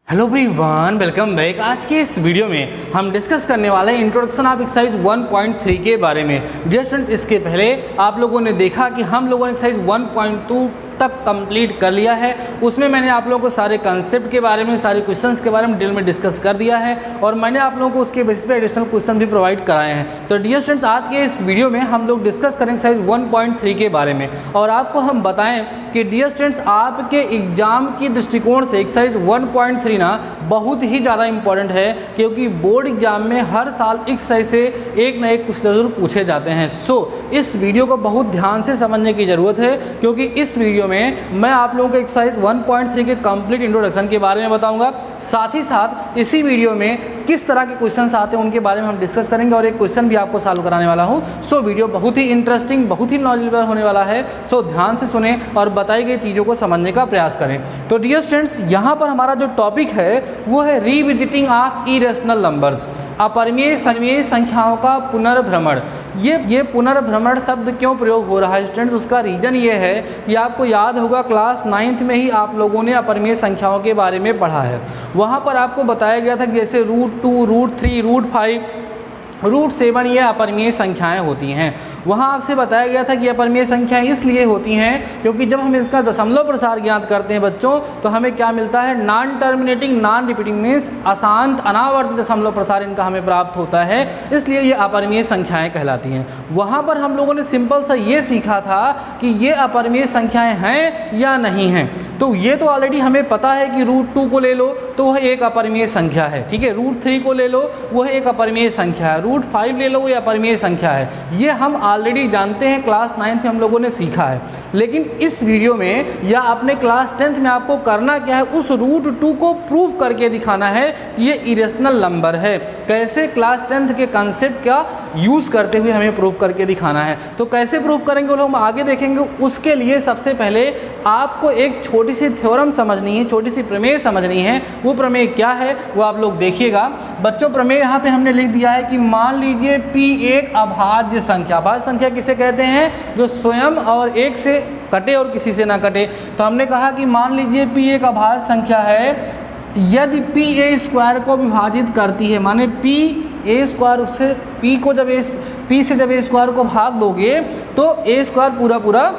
Hello everyone, welcome back. आज के इस वीडियो में हम डिस्कस करने वाले हैं इंट्रोडक्शन ऑफ एक्सरसाइज 1.3 के बारे में। डियर स्टूडेंट्स, इसके पहले आप लोगों ने देखा कि हम लोगों ने एक्सरसाइज 1.2 तक कंप्लीट कर लिया है। उसमें मैंने आप लोगों को सारे कंसेप्ट के बारे में, सारे क्वेश्चंस के बारे में डिटेल में डिस्कस कर दिया है और मैंने आप लोगों को उसके बेसिस पे एडिशनल क्वेश्चन भी प्रोवाइड कराए हैं। तो डियर स्टूडेंट्स, आज के इस वीडियो में हम लोग डिस्कस करेंगे एक्सरसाइज 1.3 के बारे में और आपको हम बताएं कि डियर स्टूडेंट्स, आपके एग्जाम की दृष्टिकोण से एक्सरसाइज 1.3 ना बहुत ही ज़्यादा इंपॉर्टेंट है, क्योंकि बोर्ड एग्जाम में हर साल एक्सरसाइज से एक न एक क्वेश्चन जरूर पूछे जाते हैं। सो इस वीडियो को बहुत ध्यान से समझने की ज़रूरत है, क्योंकि इस वीडियो में मैं आप लोगों को एक्सरसाइज 1.3 के कंप्लीट इंट्रोडक्शन के बारे में बताऊंगा। साथ ही साथ इसी वीडियो में किस तरह के क्वेश्चंस आते हैं उनके बारे में हम डिस्कस करेंगे और एक क्वेश्चन भी आपको सॉल्व कराने वाला हूं। सो वीडियो बहुत ही इंटरेस्टिंग, बहुत ही नॉलेजेबल होने वाला है। सो ध्यान से सुने और बताई गई चीज़ों को समझने का प्रयास करें। तो डियर स्टूडेंट्स, यहाँ पर हमारा जो टॉपिक है वो है रीविजिटिंग ऑफ इरेशनल नंबर्स, अपरिमेय सममेय संख्याओं का पुनर्भ्रमण। ये पुनर्भ्रमण शब्द क्यों प्रयोग हो रहा है स्टूडेंट्स, उसका रीजन ये है, ये आपको याद होगा क्लास 9th में ही आप लोगों ने अपरिमेय संख्याओं के बारे में पढ़ा है। वहाँ पर आपको बताया गया था कि जैसे √2, √3, √5, √7 ये अपरिमेय संख्याएं होती हैं। वहाँ आपसे बताया गया था कि अपरिमेय संख्याएं इसलिए होती हैं क्योंकि जब हम इसका दशमलव प्रसार ज्ञात करते हैं बच्चों, तो हमें क्या मिलता है, non terminating non repeating means अशांत अनावर्त दशमलव प्रसार इनका हमें प्राप्त होता है, इसलिए ये अपरिमेय संख्याएं कहलाती हैं। वहाँ पर हम लोगों ने सिंपल सा ये सीखा था कि ये अपरिमेय संख्याएँ हैं या नहीं हैं। तो ये तो ऑलरेडी हमें पता है कि √2 को ले लो तो वह एक अपरिमेय संख्या है, ठीक है। √3 को ले लो वह एक अपरिमेय संख्या है, √5 ले लो वो अपरिमेय संख्या है। ये हम ऑलरेडी जानते हैं, क्लास 9th में हम लोगों ने सीखा है। लेकिन इस वीडियो में या अपने क्लास 10th में आपको करना क्या है, उस √2 को प्रूव करके दिखाना है कि ये इरेशनल नंबर है। कैसे, क्लास 10th के कंसेप्ट का यूज़ करते हुए हमें प्रूव करके दिखाना है। तो कैसे प्रूव करेंगे वो हम आगे देखेंगे। उसके लिए सबसे पहले आपको एक छोटी सी थ्योरम समझनी है, छोटी सी प्रमेय समझनी है। वो प्रमेय क्या है वो आप लोग देखिएगा बच्चों। प्रमेय यहाँ पे हमने लिख दिया है कि मान लीजिए P एक अभाज्य संख्या। अभाज्य संख्या किसे कहते हैं, जो स्वयं और एक से कटे और किसी से ना कटे। तो हमने कहा कि मान लीजिए P एक अभाज्य संख्या है, यदि P² को विभाजित करती है, माने P² से P को जब P से जब A² को भाग दोगे तो A² पूरा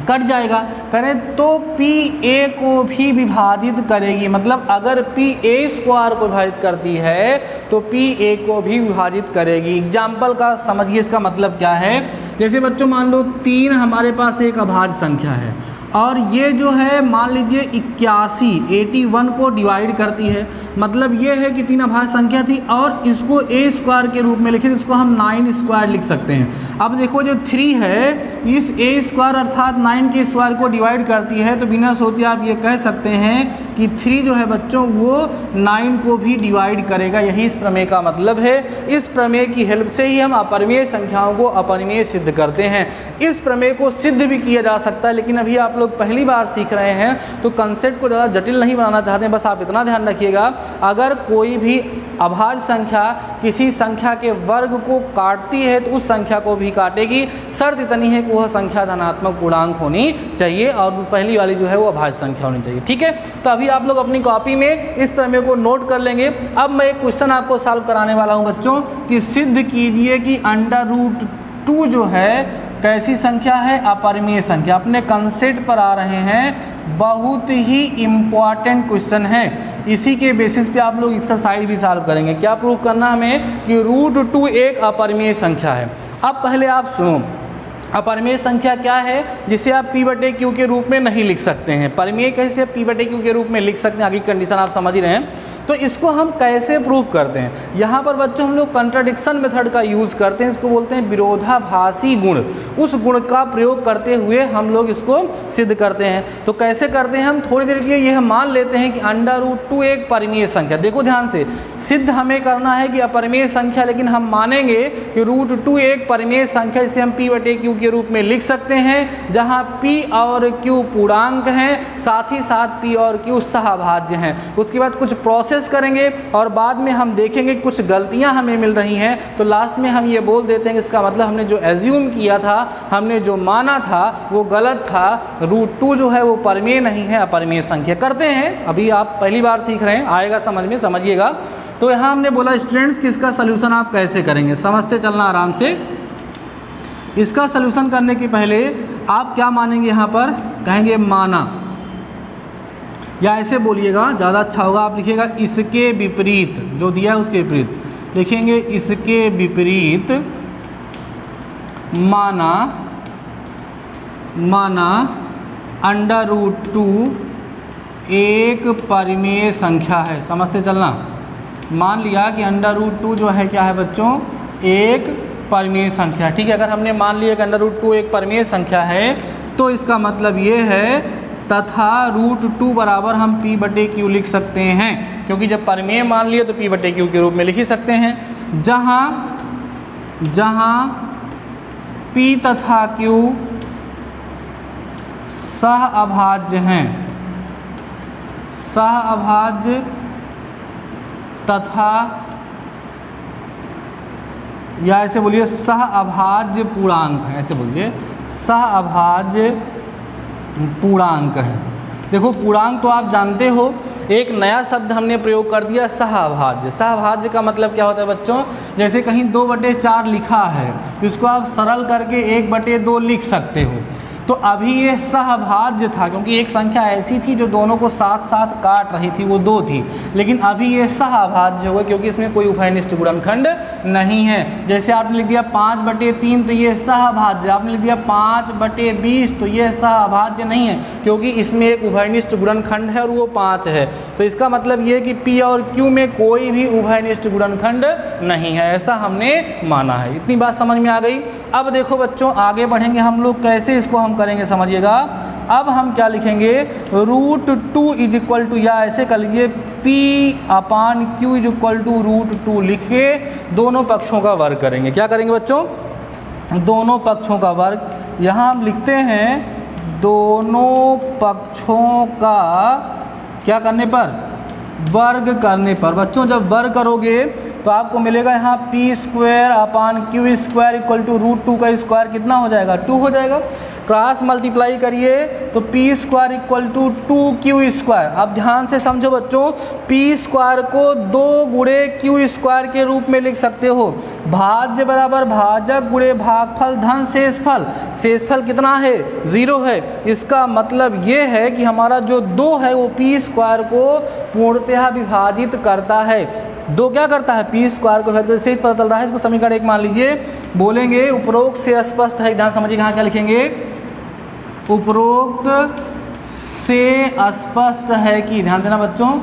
कट जाएगा। करें तो PA को भी विभाजित करेगी, मतलब अगर PA² को विभाजित करती है तो PA को भी विभाजित करेगी। एग्जाम्पल का समझिए, इसका मतलब क्या है। जैसे बच्चों मान लो 3 हमारे पास एक अभाज्य संख्या है और ये जो है मान लीजिए 81 को डिवाइड करती है, मतलब ये है कि 3 अभाज्य संख्या थी और इसको A² के रूप में लिखे, इसको हम 9² लिख सकते हैं। अब देखो जो 3 है इस A² अर्थात 9 के स्क्वायर को डिवाइड करती है, तो बिना सोचे आप ये कह सकते हैं कि 3 जो है बच्चों वो 9 को भी डिवाइड करेगा। यही इस प्रमेय का मतलब है। इस प्रमेय की हेल्प से ही हम अपरिमेय संख्याओं को अपरिमेय सिद्ध करते हैं। इस प्रमेय को सिद्ध भी किया जा सकता है, लेकिन अभी आप लोग पहली बार सीख रहे हैं तो कंसेप्ट को ज़्यादा जटिल नहीं बनाना चाहते हैं। बस आप इतना ध्यान रखिएगा, अगर कोई भी अभाज्य संख्या किसी संख्या के वर्ग को काटती है तो उस संख्या को भी काटेगी। शर्त इतनी है कि वह संख्या धनात्मक पूर्णांक होनी चाहिए और पहली वाली जो है वो अभाज्य संख्या होनी चाहिए, ठीक है। तो अभी आप लोग अपनी कॉपी में इस प्रमेय को नोट कर लेंगे। अब मैं एक क्वेश्चन आपको सॉल्व कराने वाला हूँ बच्चों कि सिद्ध कीजिए कि √2 जो है कैसी संख्या है, अपरिमेय संख्या। अपने कंसेप्ट पर आ रहे हैं, बहुत ही इम्पॉर्टेंट क्वेश्चन है। इसी के बेसिस पे आप लोग एक्सरसाइज भी सॉल्व करेंगे। क्या प्रूव करना हमें कि √2 एक अपरिमेय संख्या है। अब पहले आप सुनो, अपरिमेय संख्या क्या है जिसे आप P/Q के रूप में नहीं लिख सकते हैं। परिमेय कैसे P/Q के रूप में लिख सकते हैं, आगे की कंडीशन आप समझ ही रहे हैं। तो इसको हम कैसे प्रूव करते हैं, यहाँ पर बच्चों हम लोग कंट्राडिक्शन मेथड का यूज़ करते हैं। इसको बोलते हैं विरोधाभासी गुण। उस गुण का प्रयोग करते हुए हम लोग इसको सिद्ध करते हैं। तो कैसे करते हैं, हम थोड़ी देर के लिए यह मान लेते हैं कि √2 एक परिमेय संख्या। देखो ध्यान से, सिद्ध हमें करना है कि अपरिमेय संख्या, लेकिन हम मानेंगे कि √2 एक परिमेय संख्या, जिसे हम P/Q के रूप में लिख सकते हैं, जहाँ P और Q पूर्णांक हैं, साथ ही साथ P और Q सहभाज्य हैं। उसके बाद कुछ प्रोसेस प्रोसेस करेंगे और बाद में हम देखेंगे कुछ गलतियां हमें मिल रही हैं, तो लास्ट में हम ये बोल देते हैं कि इसका मतलब हमने जो एज्यूम किया था, हमने जो माना था वो गलत था। √2 जो है वो परिमेय नहीं है, अपरिमेय संख्या। करते हैं, अभी आप पहली बार सीख रहे हैं, आएगा समझ में, समझिएगा। तो यहाँ हमने बोला स्टूडेंट्स कि इसका सलूशन आप कैसे करेंगे, समझते चलना आराम से। इसका सलूशन करने के पहले आप क्या मानेंगे, यहाँ पर कहेंगे माना, या ऐसे बोलिएगा ज़्यादा अच्छा होगा, आप लिखिएगा इसके विपरीत, जो दिया है उसके विपरीत लिखेंगे, इसके विपरीत माना √2 एक परिमेय संख्या है। समझते चलना, मान लिया कि √2 जो है क्या है बच्चों, एक परिमेय संख्या। ठीक है, अगर हमने मान लिया कि √2 एक परिमेय संख्या है तो इसका मतलब ये है तथा √2 बराबर हम p/q लिख सकते हैं, क्योंकि जब परिमेय मान लिए तो p/q के रूप में लिख ही सकते हैं। जहाँ p तथा q सहअभाज्य हैं, सहअभाज्य तथा, या ऐसे बोलिए सहअभाज्य पूर्णांक है, ऐसे बोलिए सहअभाज्य पूर्णांक है। देखो पूर्णांक तो आप जानते हो, एक नया शब्द हमने प्रयोग कर दिया, सहअभाज्य। सहअभाज्य का मतलब क्या होता है बच्चों, जैसे कहीं 2/4 लिखा है तो इसको आप सरल करके 1/2 लिख सकते हो। तो अभी ये सहअभाज्य था क्योंकि एक संख्या ऐसी थी जो दोनों को साथ साथ काट रही थी, वो 2 थी, लेकिन अभी ये सहअभाज्य होगा क्योंकि इसमें कोई उभयनिष्ठ गुणनखंड नहीं है। जैसे आपने लिख दिया 5/3 तो ये सहअभाज्य, आपने लिख दिया 5/20 तो ये सहअभाज्य नहीं है क्योंकि इसमें एक उभयनिष्ठ गुणनखंड है और वो 5 है। तो इसका मतलब ये कि P और Q में कोई भी उभयनिष्ठ गुणनखंड नहीं है, ऐसा हमने माना है। इतनी बात समझ में आ गई। अब देखो बच्चों आगे बढ़ेंगे हम लोग, कैसे इसको हम करेंगे समझिएगा। अब हम क्या लिखेंगे, √2 इज इक्वल टू, या ऐसे कर लीजिए p/q इज इक्वल टू √2 लिख के दोनों पक्षों का वर्ग करेंगे। क्या करेंगे बच्चों, दोनों पक्षों का वर्ग। यहाँ हम लिखते हैं दोनों पक्षों का क्या करने पर, वर्ग करने पर। बच्चों जब वर्ग करोगे तो आपको मिलेगा यहाँ p² /q² इक्वल टू √2 का स्क्वायर कितना हो जाएगा, 2 हो जाएगा। क्रॉस मल्टीप्लाई करिए तो p² इक्वल टू 2q²। अब ध्यान से समझो बच्चों, p² को 2 गुणे q² के रूप में लिख सकते हो। भाज्य बराबर भाजक गुणे भागफल धन शेषफल। शेषफल कितना है, 0 है। इसका मतलब ये है कि हमारा जो 2 है वो p² को पूर्णतः विभाजित करता है। 2 क्या करता है, p² को विभाजित से पता चल रहा है। इसको समीकरण 1 मान लीजिए, बोलेंगे उपरोक्त से स्पष्ट है, ध्यान समझिए यहाँ क्या लिखेंगे, उपरोक्त से स्पष्ट है कि, ध्यान देना बच्चों,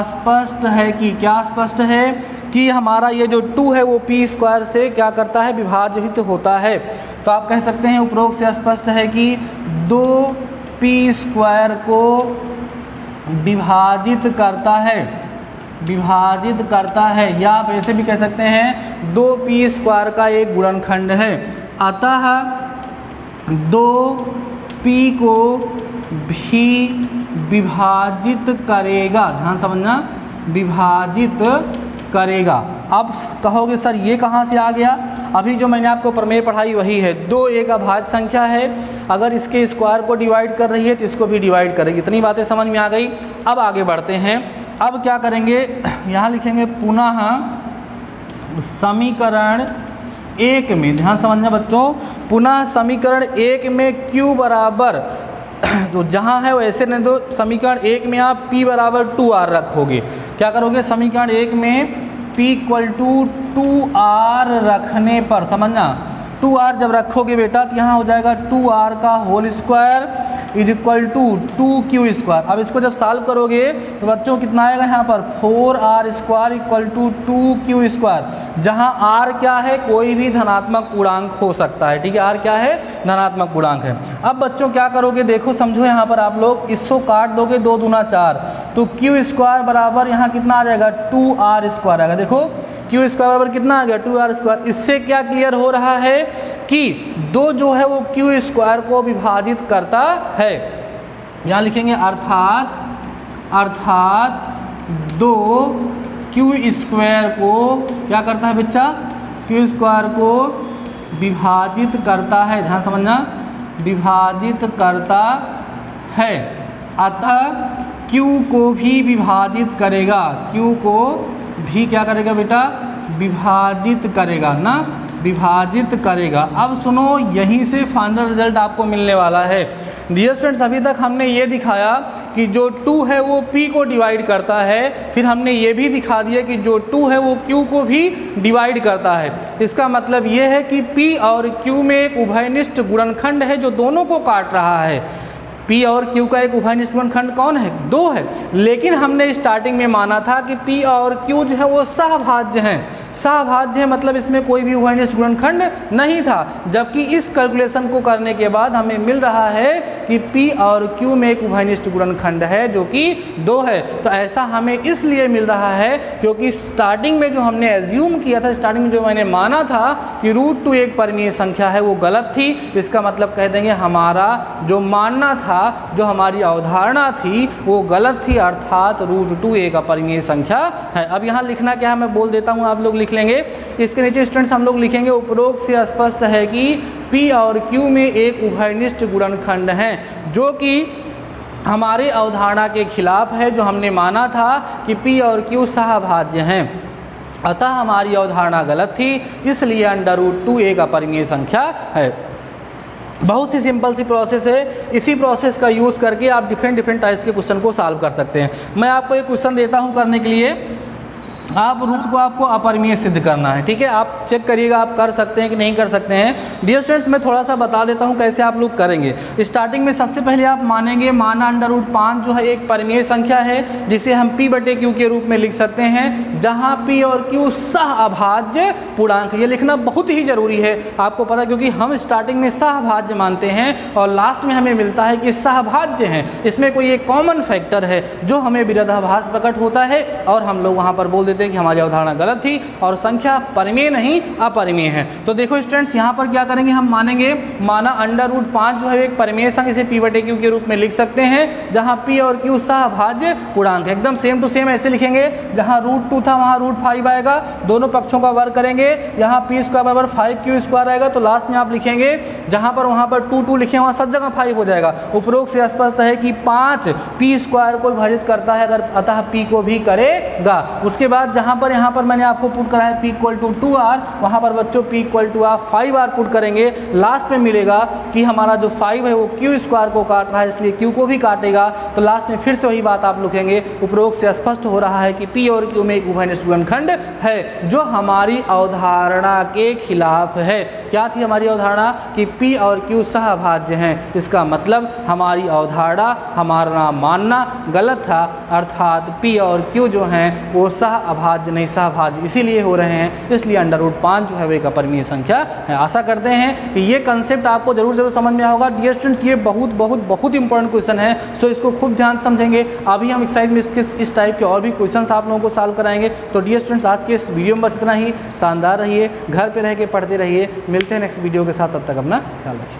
स्पष्ट है कि, क्या स्पष्ट है कि हमारा ये जो 2 है वो p² से क्या करता है, विभाजित होता है। तो आप कह सकते हैं उपरोक्त से स्पष्ट है कि 2p² को विभाजित करता है, या आप ऐसे भी कह सकते हैं 2p² का एक गुणनखंड है। अतः 2p को भी विभाजित करेगा, ध्यान समझना, विभाजित करेगा। अब कहोगे सर ये कहाँ से आ गया, अभी जो मैंने आपको प्रमेय पढ़ाई वही है। 2 एक अभाज्य संख्या है, अगर इसके स्क्वायर को डिवाइड कर रही है तो इसको भी डिवाइड करेगी। इतनी बातें समझ में आ गई। अब आगे बढ़ते हैं। अब क्या करेंगे, यहाँ लिखेंगे पुनः समीकरण 1 में, ध्यान समझना बच्चों, पुनः समीकरण 1 में q बराबर, तो जहाँ है वैसे नहीं, तो समीकरण 1 में आप p बराबर 2r रखोगे। क्या करोगे, समीकरण 1 में p इक्वल टू 2r रखने पर, समझना, 2r जब रखोगे बेटा तो यहाँ हो जाएगा 2r का whole square is equal to 2q²। अब इसको जब सॉल्व करोगे तो बच्चों कितना आएगा, यहाँ पर 4r² इक्वल टू 2q²। जहाँ r क्या है, कोई भी धनात्मक पूर्णांक हो सकता है, ठीक है, r क्या है, धनात्मक पूर्णांक है। अब बच्चों क्या करोगे, देखो समझो, यहाँ पर आप लोग इसको काट दोगे, 2 दूना 4, तो q² बराबर यहाँ कितना आ जाएगा, 2r² आएगा। देखो q² बराबर कितना आ गया, 2r²। इससे क्या क्लियर हो रहा है कि 2 जो है वो q² को विभाजित करता है। यहाँ लिखेंगे अर्थात 2q² को क्या करता है बच्चा, q² को विभाजित करता है, ध्यान समझना, विभाजित करता है, अतः q को भी विभाजित करेगा, q को भी क्या करेगा बेटा, विभाजित करेगा ना, विभाजित करेगा। अब सुनो, यहीं से फाइनल रिजल्ट आपको मिलने वाला है। डियर स्टूडेंट्स, अभी तक हमने ये दिखाया कि जो 2 है वो p को डिवाइड करता है, फिर हमने ये भी दिखा दिया कि जो 2 है वो q को भी डिवाइड करता है। इसका मतलब ये है कि p और q में एक उभयनिष्ठ गुणनखंड है जो दोनों को काट रहा है। P और Q का एक उभयनिष्ठ गुणनखंड कौन है, 2 है, लेकिन हमने स्टार्टिंग में माना था कि P और Q जो है वो सहभाज्य हैं। सहभाज्य है मतलब इसमें कोई भी उभयनिष्ठ गुणनखंड नहीं था, जबकि इस कैलकुलेशन को करने के बाद हमें मिल रहा है कि P और Q में एक उभयनिष्ठ गुणनखंड है जो कि 2 है। तो ऐसा हमें इसलिए मिल रहा है क्योंकि स्टार्टिंग में जो हमने एज्यूम किया था, स्टार्टिंग में जो मैंने माना था कि √2 एक परिमेय संख्या है, वो गलत थी। इसका मतलब कह देंगे हमारा जो मानना था, जो हमारी अवधारणा थी वो गलत थी, अर्थात √2 एक अपरिमेय संख्या है। अब यहाँ लिखना क्या है मैं बोल देता हूँ, आप लोग लिख लेंगे। इसके नीचे स्टूडेंट्स हम लोग लिखेंगे, उपरोक्त से स्पष्ट है कि P और Q में एक उभयनिष्ठ गुणनखंड है जो कि हमारे अवधारणा के खिलाफ है, जो हमने माना था कि P और Q सहभाज्य हैं, अतः हमारी अवधारणा गलत थी, इसलिए √2 एक अपरिमेय संख्या है। बहुत सी सिंपल सी प्रोसेस है, इसी प्रोसेस का यूज़ करके आप डिफरेंट टाइप्स के क्वेश्चन को सॉल्व कर सकते हैं। मैं आपको एक क्वेश्चन देता हूं करने के लिए, आप रूट्स को आपको अपरिमेय सिद्ध करना है, ठीक है। आप चेक करिएगा आप कर सकते हैं कि नहीं कर सकते हैं। डियर स्टूडेंट्स, मैं थोड़ा सा बता देता हूं कैसे आप लोग करेंगे। स्टार्टिंग में सबसे पहले आप मानेंगे माना √5 जो है एक परिमेय संख्या है जिसे हम p/q के रूप में लिख सकते हैं, जहां p और q सहअभाज्य पूर्णांक। ये लिखना बहुत ही जरूरी है आपको पता, क्योंकि हम स्टार्टिंग में सहअभाज्य मानते हैं और लास्ट में हमें मिलता है कि सहभाज्य हैं। इसमें कोई एक कॉमन फैक्टर है जो हमें विरोधाभास प्रकट होता है और हम लोग वहाँ पर बोल देते कि हमारी अवधारणा गलत थी और संख्या परिमेय नहीं अपरिमेय है। तो देखो स्टूडेंट्स, यहाँ पर क्या करेंगे, हम मानेंगे माना √5 जो है एक परिमेय संख्या, इसे p/q के रूप में लिख सकते हैं, जहाँ p और q सहभाज्य पूर्णांक। एकदम सेम टू सेम ऐसे लिखेंगे, जहाँ √2 था वहाँ √5 आएगा, दोनों पक्षों का वर्ग करेंगे, यहाँ p² बराबर 5q² आएगा। तो लास्ट में आप लिखेंगे जहाँ पर वहाँ पर 2 लिखे वहाँ सब जगह 5 हो जाएगा। उपरोक्त से स्पष्ट है कि 5 p² को विभाजित करता है, अगर अतः p को भी करेगा। उसके बाद जहाँ पर यहाँ पर मैंने आपको पुट करा है p = 2r, वहाँ पर बच्चों p = 5r पुट करेंगे। लास्ट में मिलेगा कि हमारा जो 5 है वो q² को काट रहा है, इसलिए q को भी काटेगा। तो लास्ट में फिर से वही बात आप लिखेंगे, उपरोक्त से स्पष्ट हो रहा है कि p और q में एक उभयनिष्ठ गुणनखंड है जो हमारी अवधारणा के खिलाफ है। क्या थी हमारी अवधारणा कि p और q सहभाज्य हैं। इसका मतलब हमारी अवधारणा, हमारा मानना गलत था, अर्थात p और q जो हैं वो सहअभाज्य नहीं सहभाज्य इसीलिए हो रहे हैं, इसलिए √5 जो है वो एक अपरिमेय संख्या है। आशा करते हैं कि ये कंसेप्ट आपको जरूर समझ में होगा। डियर स्टूडेंट्स, ये बहुत इंपॉर्टेंट क्वेश्चन है, सो इसको खूब ध्यान समझेंगे। अभी हम एक्सरसाइज में इस टाइप के और भी क्वेश्चंस आप लोगों को सॉल्व कराएंगे। तो डियर स्टूडेंट्स, आज के इस वीडियो में बस इतना ही। शानदार रहिए, घर पे रह के पढ़ते रहिए। मिलते हैं नेक्स्ट वीडियो के साथ, तब तक अपना ख्याल रखिए।